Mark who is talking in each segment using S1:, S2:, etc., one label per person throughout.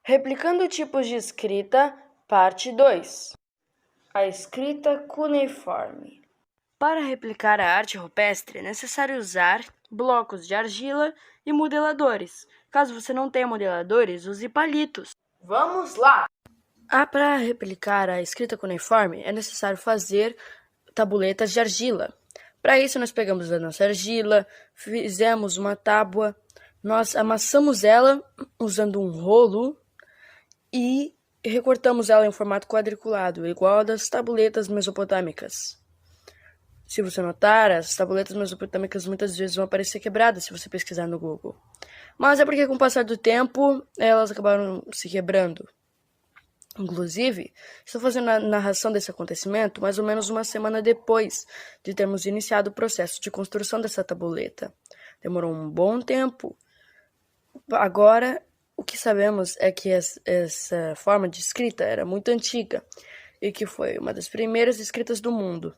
S1: Replicando tipos de escrita, parte 2. A escrita cuneiforme. Para replicar a arte rupestre, é necessário usar blocos de argila e modeladores. Caso você não tenha modeladores, use palitos.
S2: Vamos lá!
S1: Para replicar a escrita cuneiforme, é necessário fazer tabuletas de argila. Para isso, nós pegamos a nossa argila, fizemos uma tábua, nós amassamos ela usando um rolo e recortamos ela em formato quadriculado, igual a das tabuletas mesopotâmicas. Se você notar, as tabuletas mesopotâmicas muitas vezes vão aparecer quebradas se você pesquisar no Google. Mas é porque com o passar do tempo, elas acabaram se quebrando. Inclusive, estou fazendo a narração desse acontecimento mais ou menos uma semana depois de termos iniciado o processo de construção dessa tabuleta. Demorou um bom tempo. Agora, o que sabemos é que essa forma de escrita era muito antiga e que foi uma das primeiras escritas do mundo.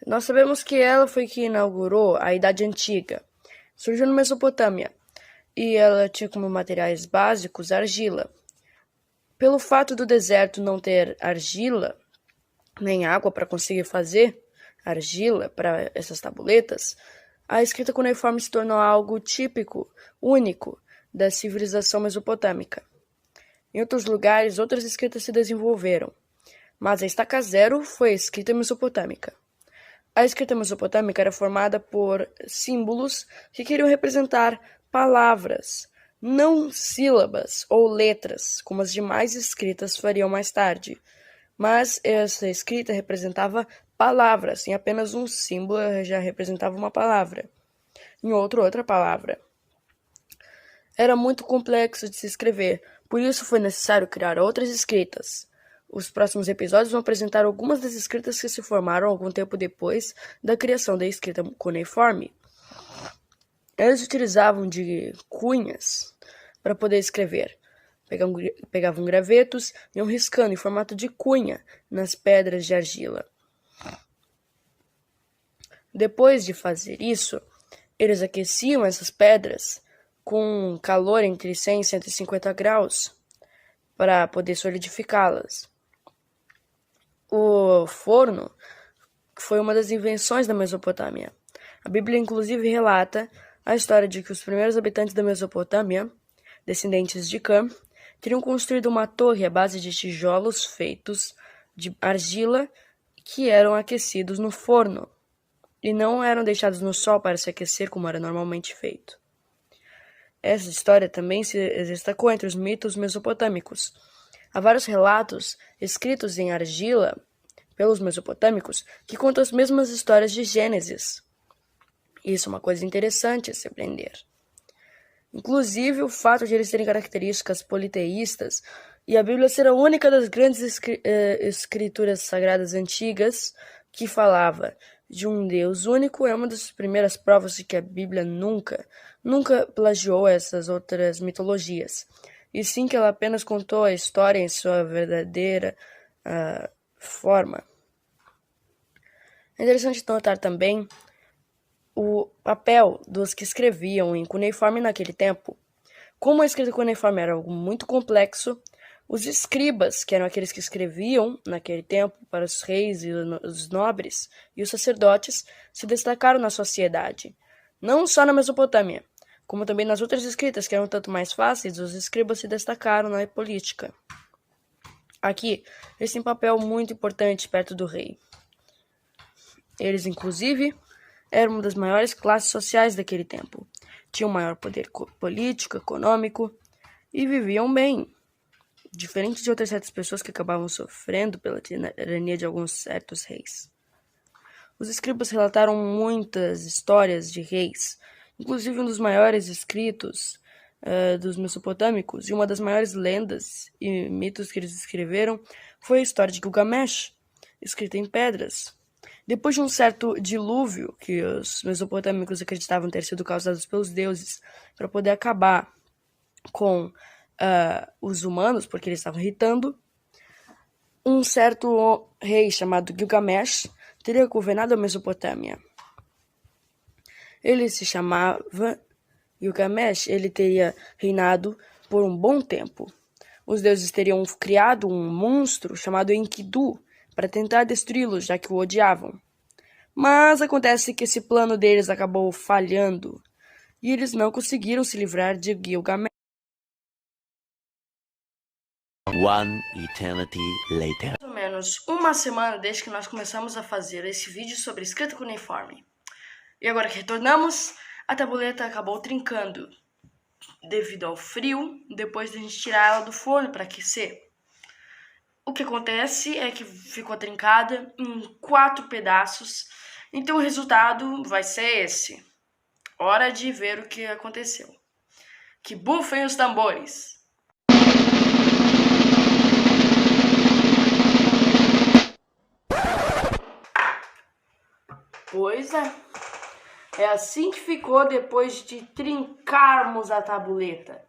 S1: Nós sabemos que ela foi que inaugurou a Idade Antiga. Surgiu na Mesopotâmia e ela tinha como materiais básicos argila. Pelo fato do deserto não ter argila, nem água para conseguir fazer argila para essas tabuletas, a escrita cuneiforme se tornou algo típico, único, da civilização mesopotâmica. Em outros lugares, outras escritas se desenvolveram, mas a estaca zero foi a escrita mesopotâmica. A escrita mesopotâmica era formada por símbolos que queriam representar palavras, não sílabas ou letras, como as demais escritas fariam mais tarde. Mas essa escrita representava palavras, em apenas um símbolo já representava uma palavra, em outra palavra. Era muito complexo de se escrever, por isso foi necessário criar outras escritas. Os próximos episódios vão apresentar algumas das escritas que se formaram algum tempo depois da criação da escrita cuneiforme. Eles utilizavam de cunhas para poder escrever. Pegavam gravetos e iam riscando em formato de cunha nas pedras de argila. Depois de fazer isso, eles aqueciam essas pedras com calor entre 100 e 150 graus para poder solidificá-las. O forno foi uma das invenções da Mesopotâmia. A Bíblia, inclusive, relata a história de que os primeiros habitantes da Mesopotâmia, descendentes de Cã, teriam construído uma torre à base de tijolos feitos de argila que eram aquecidos no forno e não eram deixados no sol para se aquecer como era normalmente feito. Essa história também se destacou entre os mitos mesopotâmicos. Há vários relatos escritos em argila pelos mesopotâmicos que contam as mesmas histórias de Gênesis. Isso é uma coisa interessante a se aprender. Inclusive, o fato de eles terem características politeístas e a Bíblia ser a única das grandes escrituras sagradas antigas que falava de um Deus único é uma das primeiras provas de que a Bíblia nunca plagiou essas outras mitologias, e sim que ela apenas contou a história em sua verdadeira forma. É interessante notar também o papel dos que escreviam em cuneiforme naquele tempo. Como a escrita cuneiforme era algo muito complexo, os escribas, que eram aqueles que escreviam naquele tempo para os reis e os nobres e os sacerdotes, se destacaram na sociedade. Não só na Mesopotâmia, como também nas outras escritas que eram tanto mais fáceis, os escribas se destacaram na política. Aqui, eles têm um papel muito importante perto do rei. Eles, inclusive, eram uma das maiores classes sociais daquele tempo. Tinham maior poder político, econômico e viviam bem. Diferente de outras certas pessoas que acabavam sofrendo pela tirania de alguns certos reis. Os escribas relataram muitas histórias de reis, inclusive um dos maiores escritos dos mesopotâmicos, e uma das maiores lendas e mitos que eles escreveram foi a história de Gilgamesh, escrita em pedras. Depois de um certo dilúvio que os mesopotâmicos acreditavam ter sido causados pelos deuses para poder acabar com os humanos, porque eles estavam irritando, um certo rei chamado Gilgamesh teria governado a Mesopotâmia. Ele se chamava Gilgamesh, ele teria reinado por um bom tempo. os deuses teriam criado um monstro chamado Enkidu para tentar destruí-los, já que o odiavam. Mas acontece que esse plano deles acabou falhando e eles não conseguiram se livrar de Gilgamesh.
S2: One eternity later.
S1: Mais ou menos uma semana desde que nós começamos a fazer esse vídeo sobre escrita cuneiforme. E agora que retornamos, a tabuleta acabou trincando devido ao frio, depois de a gente tirar ela do forno para aquecer. O que acontece é que ficou trincada em 4 pedaços, então o resultado vai ser esse. Hora de ver o que aconteceu. Que bufem os tambores! Pois é. É assim que ficou depois de trincarmos a tabuleta.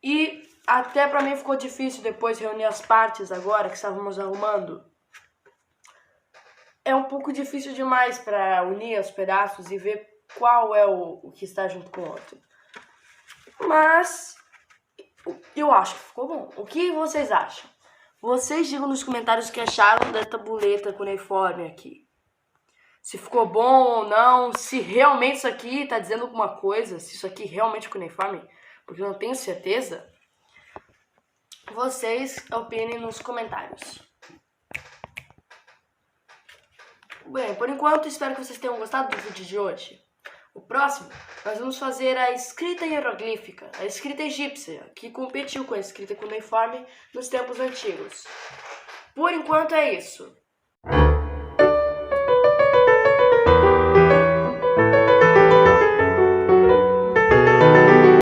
S1: E até para mim ficou difícil depois reunir as partes agora que estávamos arrumando. É um pouco difícil demais para unir os pedaços e ver qual é o que está junto com o outro. Mas eu acho que ficou bom. O que vocês acham? Vocês digam nos comentários o que acharam da tabuleta cuneiforme aqui. Se ficou bom ou não, se realmente isso aqui está dizendo alguma coisa, se isso aqui realmente é cuneiforme, porque eu não tenho certeza. Vocês opinem nos comentários. Bem, por enquanto, espero que vocês tenham gostado do vídeo de hoje. O próximo, nós vamos fazer a escrita hieroglífica, a escrita egípcia, que competiu com a escrita cuneiforme nos tempos antigos. Por enquanto é isso.